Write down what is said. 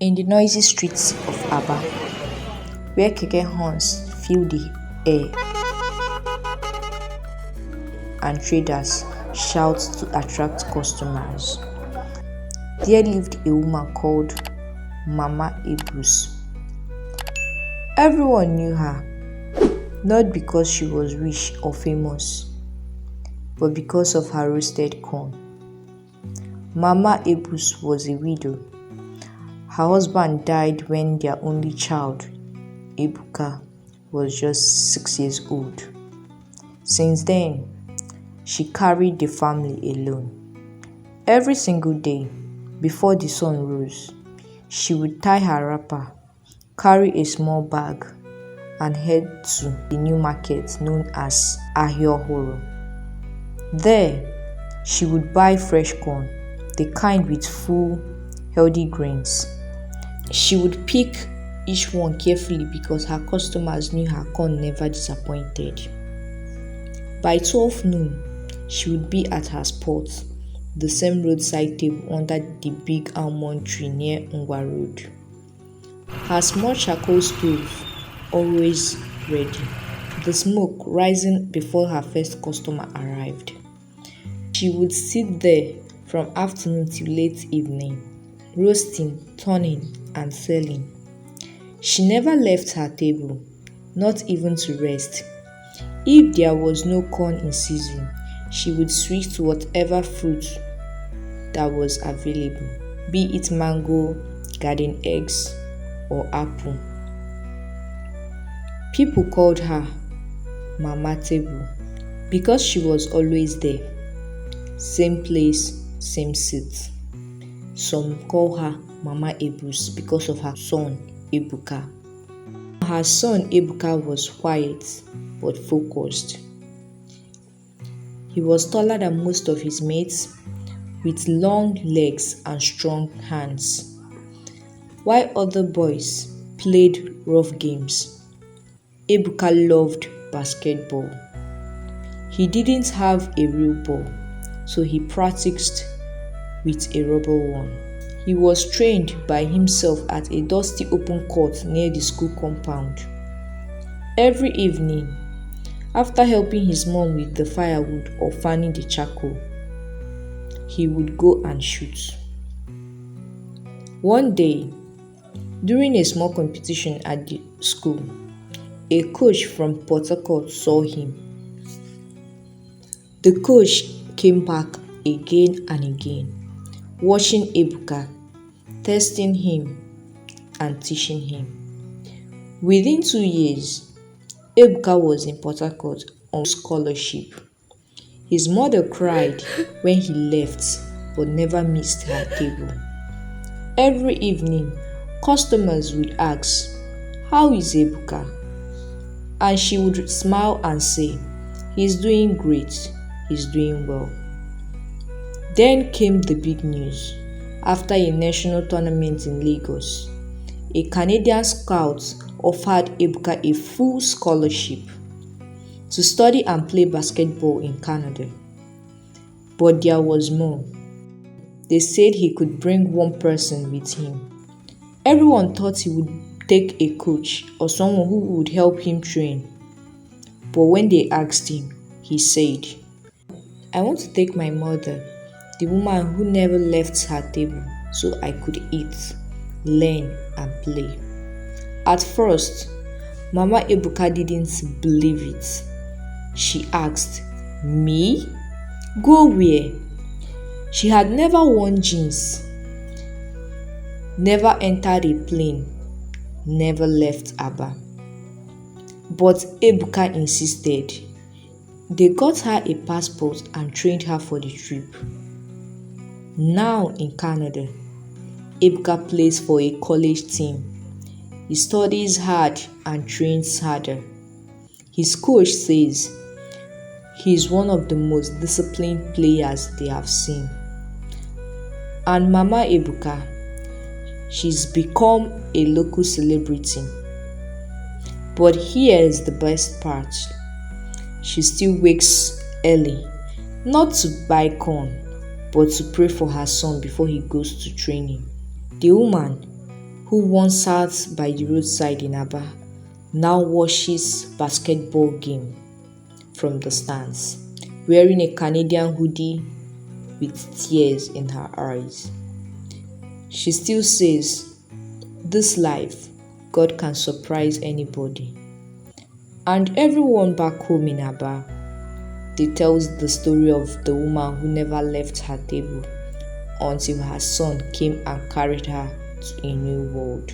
In the noisy streets of Aba, where keke horns fill the air and traders shout to attract customers, there lived a woman called Mama Ebuka. Everyone knew her, not because she was rich or famous, but because of her roasted corn. Mama Ebuka was a widow. Her husband died when their only child, Ebuka, was just 6 years old. Since then, she carried the family alone. Every single day, before the sun rose, she would tie her wrapper, carry a small bag, and head to the new market known as Ahiohoro. There, she would buy fresh corn, the kind with full, healthy grains. She would pick each one carefully because her customers knew her corn never disappointed. By 12 noon, she would be at her spot, the same roadside table under the big almond tree near Ngwa Road. Her small charcoal stove always ready, the smoke rising before her first customer arrived. She would sit there from afternoon till late evening, roasting, turning, and selling. She never left her table, not even to rest. If there was no corn in season, she would switch to whatever fruit that was available, be it mango, garden eggs, or apple. People called her Mama Table because she was always there. Same place, same seat. Some call her Mama Ebuka because of her son Ebuka. Her son Ebuka was quiet but focused. He was taller than most of his mates, with long legs and strong hands. While other boys played rough games, Ebuka loved basketball. He didn't have a real ball, so he practiced with a rubber one. He was trained by himself at a dusty open court near the school compound. Every evening, after helping his mom with the firewood or fanning the charcoal, he would go and shoot. One day, during a small competition at the school, a coach from Port Harcourt saw him. The coach came back again and again, watching Ebuka, testing him, and teaching him. Within 2 years, Ebuka was in Port Harcourt on scholarship. His mother cried when he left, but never missed her table. Every evening, customers would ask, "How is Ebuka?" And she would smile and say, "He's doing great, he's doing well." Then came the big news. After a national tournament in Lagos, a Canadian scout offered Ebuka a full scholarship to study and play basketball in Canada. But there was more. They said he could bring one person with him. Everyone thought he would take a coach or someone who would help him train. But when they asked him, he said, "I want to take my mother, the woman who never left her table, so I could eat, learn, and play." At first, Mama Ebuka didn't believe it. She asked, "Me? Go where?" She had never worn jeans, never entered a plane, never left Aba. But Ebuka insisted. They got her a passport and trained her for the trip. Now in Canada, Ebuka plays for a college team. He studies hard and trains harder. His coach says he is one of the most disciplined players they have seen. And Mama Ebuka, she's become a local celebrity. But here is the best part. She still wakes early, not to buy corn, but to pray for her son before he goes to training. The woman who once sat by the roadside in Aba, now watches basketball game from the stands, wearing a Canadian hoodie with tears in her eyes. She still says, "This life, God can surprise anybody." And everyone back home in Aba, they tells the story of the woman who never left her table until her son came and carried her to a new world.